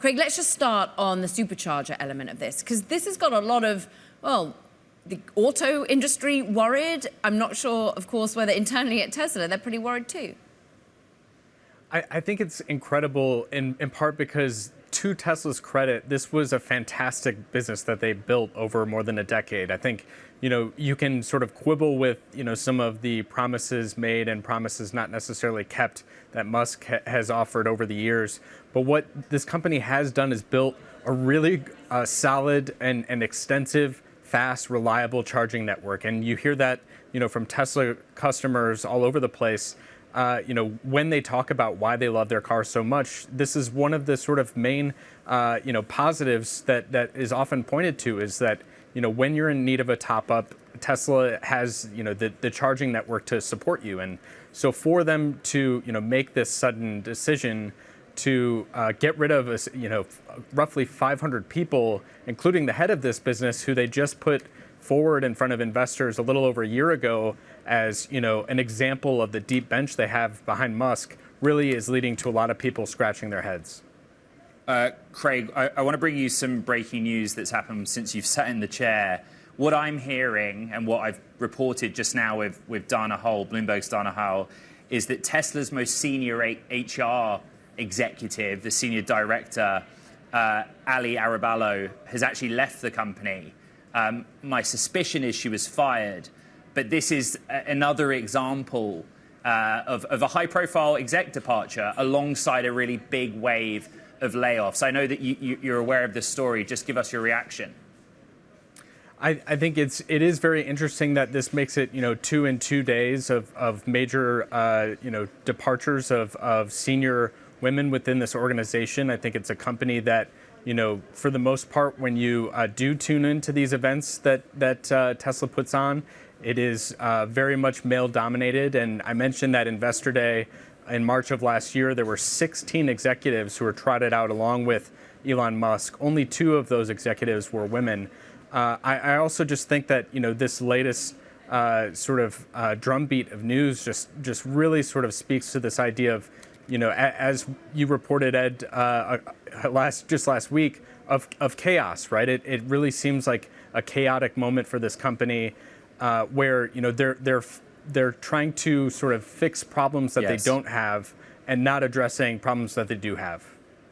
Craig, let's just start on the supercharger element of this, because this has got a lot of, well, the auto industry worried. I'm not sure, of course, whether internally at Tesla they're pretty worried too. I think it's incredible in part because, to Tesla's credit, this was a fantastic business that they built over more than a decade. I think, you can sort of quibble with, some of the promises made and promises not necessarily kept that Musk has offered over the years. But what this company has done is built a really solid and extensive, fast, reliable charging network. And you hear that, from Tesla customers all over the place. When they talk about why they love their car so much, this is one of the sort of main, positives that is often pointed to, is that, when you're in need of a top up, Tesla has, the charging network to support you. And so for them to, make this sudden decision to get rid of, roughly 500 people, including the head of this business, who they just put forward in front of investors a little over a year ago as, an example of the deep bench they have behind Musk, really is leading to a lot of people scratching their heads. Craig, I want to bring you some breaking news that's happened since you've sat in the chair. What I'm hearing and what I've reported just now with Dana Hull, Bloomberg's Dana Hull, is that Tesla's most senior HR executive, the senior director, Ali Araballo, has actually left the company. My suspicion is she was fired, but this is another example of a high-profile exec departure alongside a really big wave of layoffs. I know that you're aware of this story. Just give us your reaction. I think it is very interesting that this makes it 2 in 2 days of major departures of senior women within this organization. I think it's a company that, for the most part, when you do tune into these events that Tesla puts on, it is very much male-dominated. And I mentioned that Investor Day in March of last year, there were 16 executives who were trotted out along with Elon Musk. Only 2 of those executives were women. I also just think that, this latest sort of drumbeat of news just really sort of speaks to this idea of, as you reported, Ed, last week, of chaos, right? It really seems like a chaotic moment for this company, where they're trying to sort of fix problems that they don't have and not addressing problems that they do have.